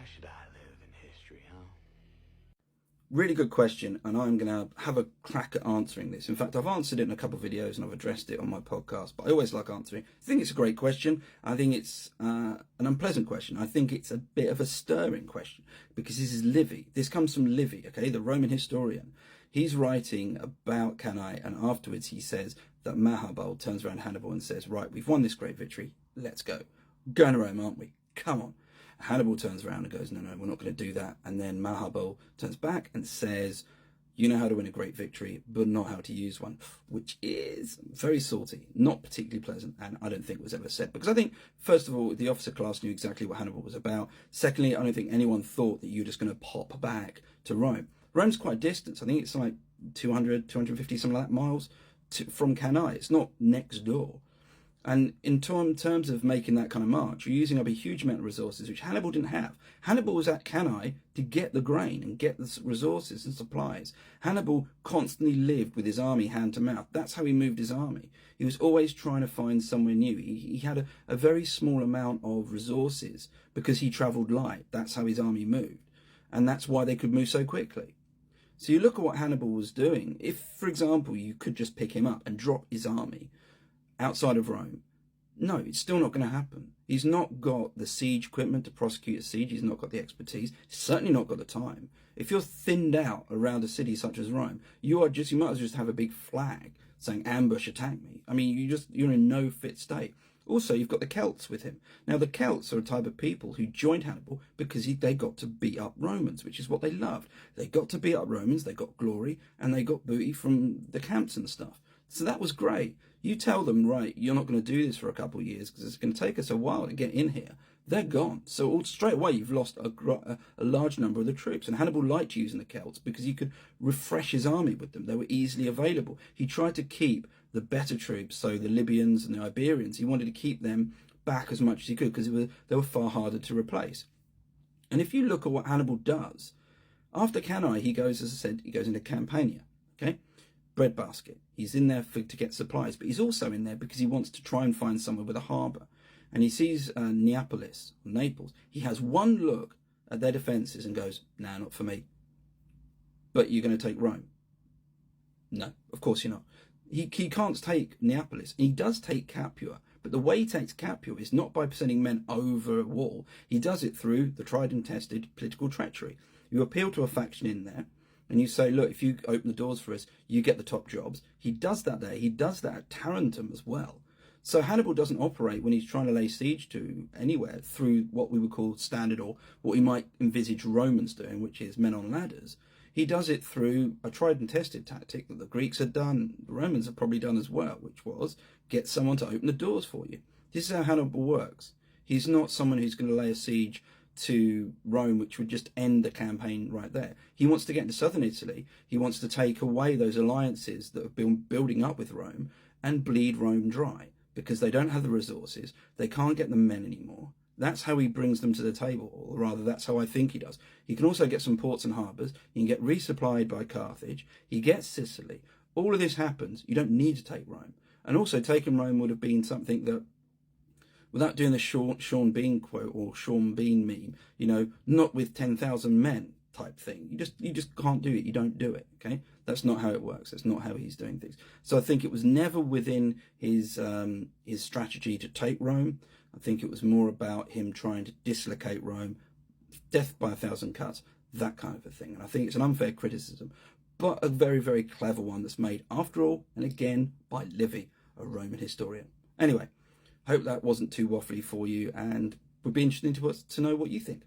should I live in history, huh? Really good question, and I'm going to have a crack at answering this. In fact, I've answered it in a couple of videos and I've addressed it on my podcast, but I always like answering. I think it's a great question. I think it's an unpleasant question. I think it's a bit of a stirring question because this is Livy. This comes from Livy, okay, the Roman historian. He's writing about Cannae, and afterwards he says that Hannibal turns around Hannibal and says, right, we've won this great victory, let's go. Going to Rome, aren't we? Come on. Hannibal turns around and goes, no, we're not going to do that. And then Hannibal turns back and says, you know how to win a great victory, but not how to use one, which is very salty, not particularly pleasant, and I don't think was ever said. Because I think, first of all, the officer class knew exactly what Hannibal was about. Secondly, I don't think anyone thought that you're just going to pop back to Rome. Rome's quite a distance. I think it's like 200, 250, something like that, miles from Cannae. It's not next door. And in terms of making that kind of march, you're using up a huge amount of resources, which Hannibal didn't have. Hannibal was at Cannae to get the grain and get the resources and supplies. Hannibal constantly lived with his army hand to mouth. That's how he moved his army. He was always trying to find somewhere new. He had a very small amount of resources because he travelled light. That's how his army moved. And that's why they could move so quickly. So you look at what Hannibal was doing. If, for example, you could just pick him up and drop his army outside of Rome, no, it's still not going to happen. He's not got the siege equipment to prosecute a siege. He's not got the expertise. He's certainly not got the time. If you're thinned out around a city such as Rome, you might as well just have a big flag saying ambush, attack me. I mean, you're in no fit state. Also, you've got the Celts with him. Now, the Celts are a type of people who joined Hannibal because they got to beat up Romans, which is what they loved. They got to beat up Romans, they got glory, and they got booty from the camps and stuff. So that was great. You tell them, right, you're not going to do this for a couple of years because it's going to take us a while to get in here. They're gone. So straight away, you've lost a large number of the troops. And Hannibal liked using the Celts because he could refresh his army with them. They were easily available. He tried to keep the better troops, so the Libyans and the Iberians, he wanted to keep them back as much as he could because they were far harder to replace. And if you look at what Hannibal does, after Cannae, he goes, as I said, he goes into Campania, okay? Breadbasket. He's in there to get supplies, but he's also in there because he wants to try and find somewhere with a harbour. And he sees Neapolis, Naples. He has one look at their defences and goes, nah, not for me. But you're going to take Rome? No, of course you're not. He can't take Neapolis. He does take Capua, but the way he takes Capua is not by sending men over a wall. He does it through the tried and tested political treachery. You appeal to a faction in there, and you say, look, if you open the doors for us, you get the top jobs. He does that there. He does that at Tarentum as well. So Hannibal doesn't operate when he's trying to lay siege to anywhere through what we would call standard, or what we might envisage Romans doing, which is men on ladders. He does it through a tried and tested tactic that the Greeks had done, the Romans have probably done as well, which was get someone to open the doors for you. This is how Hannibal works. He's not someone who's going to lay a siege to Rome, which would just end the campaign right there. He wants to get into southern Italy. He wants to take away those alliances that have been building up with Rome and bleed Rome dry because they don't have the resources. They can't get the men anymore. That's how he brings them to the table, or rather that's how I think he does. He can also get some ports and harbours. He can get resupplied by Carthage. He gets Sicily. All of this happens. You don't need to take Rome. And also taking Rome would have been something that, without doing the Sean Bean quote or Sean Bean meme, not with 10,000 men type thing. You just can't do it. You don't do it, okay? That's not how it works. That's not how he's doing things. So I think it was never within his strategy to take Rome. I think it was more about him trying to dislocate Rome, death by 1,000 cuts, that kind of a thing. And I think it's an unfair criticism, but a very, very clever one that's made, after all, and again, by Livy, a Roman historian. Anyway, hope that wasn't too waffly for you, and would be interesting to know what you think.